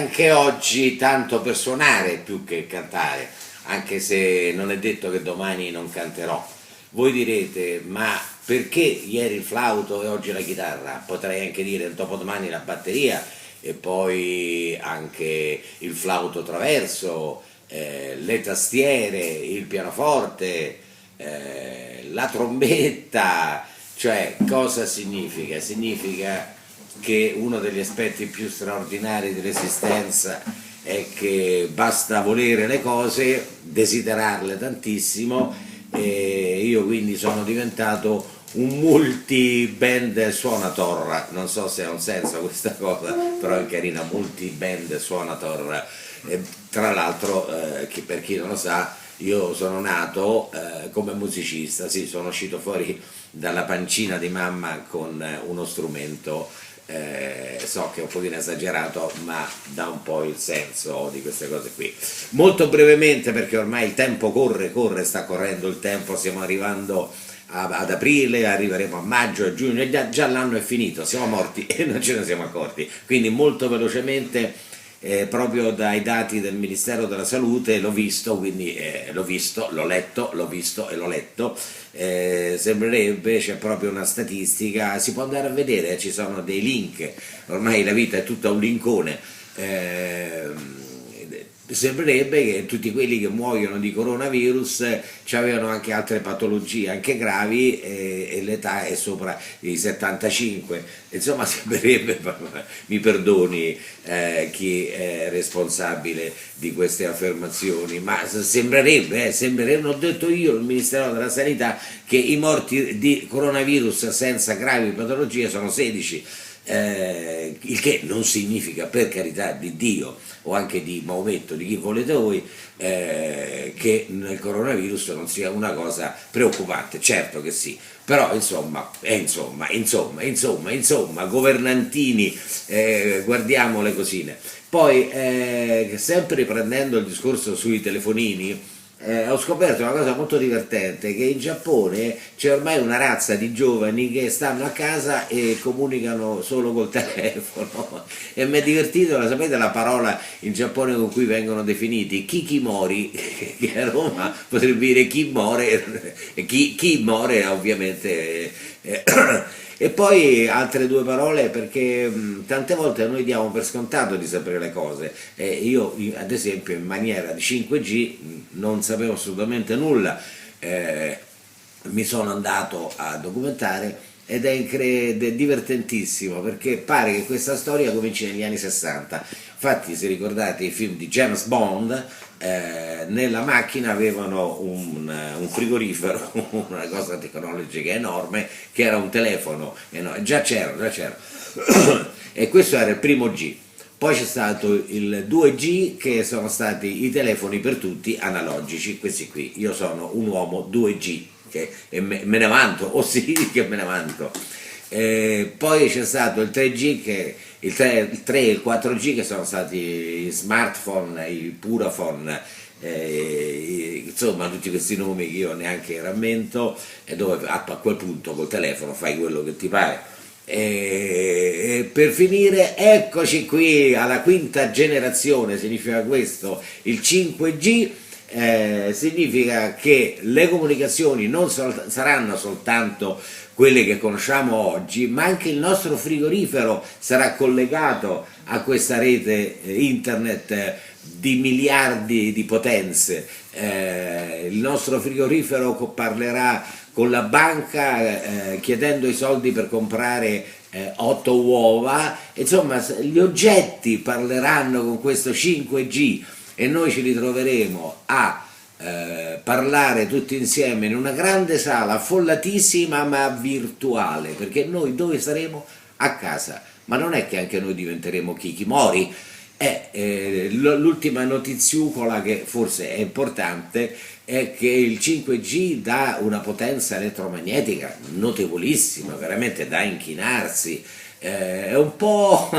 anche oggi tanto per suonare più che cantare, anche se non è detto che domani non canterò. Voi direte, ma perché ieri il flauto e oggi la chitarra? Potrei anche dire dopodomani la batteria e poi anche il flauto traverso, le tastiere, il pianoforte, la trombetta, cioè cosa significa? Significa che uno degli aspetti più straordinari dell'esistenza è che basta volere le cose, desiderarle tantissimo e io quindi sono diventato un multi-band suonator, non so se ha un senso questa cosa, però è carina, multi-band suonator. E, tra l'altro, per chi non lo sa, io sono nato come musicista, sì, sono uscito fuori dalla pancina di mamma con uno strumento, so che è un pochino esagerato, ma dà un po' il senso di queste cose qui. Molto brevemente, perché ormai il tempo corre, sta correndo il tempo, stiamo arrivando ad aprile, arriveremo a maggio, a giugno, e già l'anno è finito, siamo morti e non ce ne siamo accorti. Quindi molto velocemente, proprio dai dati del Ministero della Salute, l'ho visto, quindi l'ho visto, l'ho letto, l'ho visto e l'ho letto, sembrerebbe, c'è proprio una statistica, si può andare a vedere, ci sono dei link, ormai la vita è tutta un linkone, sembrerebbe che tutti quelli che muoiono di coronavirus avevano anche altre patologie, anche gravi, e l'età è sopra i 75. Insomma, sembrerebbe, mi perdoni chi è responsabile di queste affermazioni, ma sembrerebbe, non ho detto io, il Ministero della Sanità, che i morti di coronavirus senza gravi patologie sono 16. Il che non significa, per carità di Dio o anche di Maometto, di chi volete voi, che il coronavirus non sia una cosa preoccupante, certo che sì, però insomma, governantini, guardiamo le cosine. Poi, sempre riprendendo il discorso sui telefonini, ho scoperto una cosa molto divertente, che in Giappone c'è ormai una razza di giovani che stanno a casa e comunicano solo col telefono e mi è divertito, sapete la parola in Giappone con cui vengono definiti kikimori, che a Roma potrebbe dire chi muore, chi muore ovviamente. E poi altre due parole, perché tante volte noi diamo per scontato di sapere le cose. Io ad esempio in maniera di 5G non sapevo assolutamente nulla, mi sono andato a documentare ed è divertentissimo, perché pare che questa storia cominci negli anni 60. Infatti, se ricordate i film di James Bond, nella macchina avevano un frigorifero, una cosa tecnologica enorme, che era un telefono, già c'era. E questo era il primo G. Poi c'è stato il 2G, che sono stati i telefoni per tutti analogici, questi qui. Io sono un uomo 2G, e me ne vanto, o sì che me ne vanto. Poi c'è stato il 3G, il 3 e il 4G, che sono stati i smartphone, i puraphone, insomma tutti questi nomi che io neanche rammento, e dove a quel punto col telefono fai quello che ti pare. E per finire, eccoci qui alla quinta generazione, significa questo, il 5G. Significa che le comunicazioni non saranno soltanto quelle che conosciamo oggi, ma anche il nostro frigorifero sarà collegato a questa rete internet di miliardi di potenze. Il nostro frigorifero parlerà con la banca chiedendo i soldi per comprare 8 uova, insomma gli oggetti parleranno con questo 5G e noi ci ritroveremo a parlare tutti insieme in una grande sala affollatissima ma virtuale, perché noi dove saremo? A casa. Ma non è che anche noi diventeremo Kikimori? L'ultima notiziucola, che forse è importante, è che il 5G dà una potenza elettromagnetica notevolissima, veramente da inchinarsi. È un po'.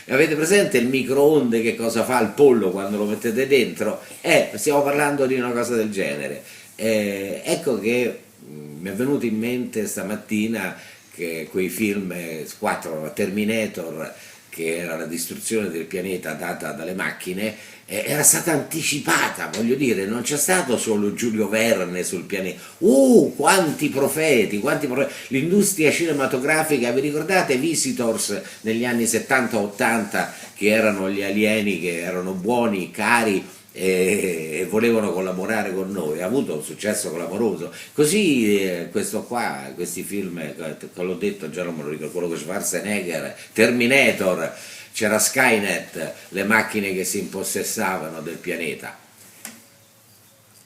Avete presente il microonde, che cosa fa il pollo quando lo mettete dentro? Stiamo parlando di una cosa del genere. Ecco che mi è venuto in mente stamattina che quei film 4 Terminator, che era la distruzione del pianeta data dalle macchine, era stata anticipata, voglio dire, non c'è stato solo Giulio Verne sul pianeta. Quanti profeti, quanti profeti! L'industria cinematografica, vi ricordate Visitors negli anni 70-80, che erano gli alieni che erano buoni, cari e volevano collaborare con noi, ha avuto un successo clamoroso. Così questo qua, questi film, l'ho detto già, non me lo ricordo, quello con Schwarzenegger, Terminator, c'era Skynet, le macchine che si impossessavano del pianeta.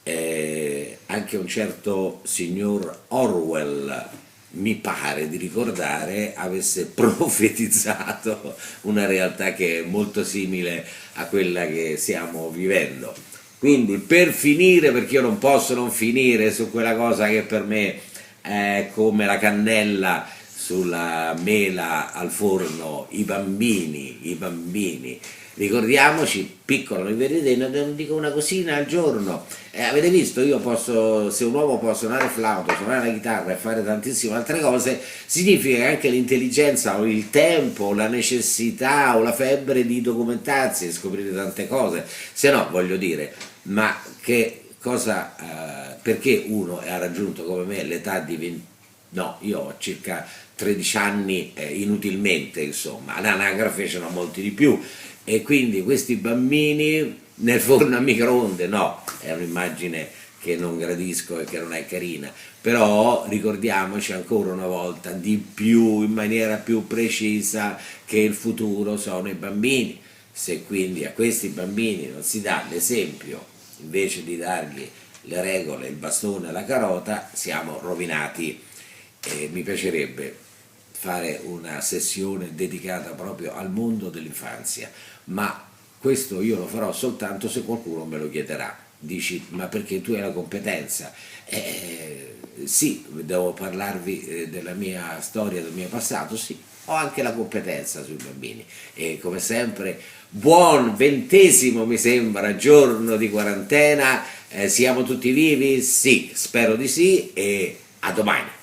Anche un certo signor Orwell, mi pare di ricordare, avesse profetizzato una realtà che è molto simile a quella che stiamo vivendo. Quindi, per finire, perché io non posso non finire su quella cosa che per me è come la cannella sulla mela al forno, i bambini, i bambini. Ricordiamoci, piccolo, non vedete, non dico una cosina al giorno. Avete visto, io posso, se un uomo può suonare il flauto, suonare la chitarra e fare tantissime altre cose, significa che anche l'intelligenza o il tempo, o la necessità o la febbre di documentarsi e scoprire tante cose. Se no, voglio dire, ma che cosa, perché uno ha raggiunto come me l'età di 20, no, io ho circa 13 anni inutilmente, insomma, all'anagrafe ce n'ho molti di più, e quindi questi bambini nel forno a microonde, no, è un'immagine che non gradisco e che non è carina, però ricordiamoci ancora una volta di più, in maniera più precisa, che il futuro sono i bambini. Se quindi a questi bambini non si dà l'esempio, invece di dargli le regole, il bastone e la carota, siamo rovinati. E mi piacerebbe fare una sessione dedicata proprio al mondo dell'infanzia, ma questo io lo farò soltanto se qualcuno me lo chiederà. Dici, ma perché tu hai la competenza? Sì, devo parlarvi della mia storia, del mio passato, sì, ho anche la competenza sui bambini. E come sempre, buon 20° mi sembra giorno di quarantena, siamo tutti vivi? Sì, spero di sì, e a domani.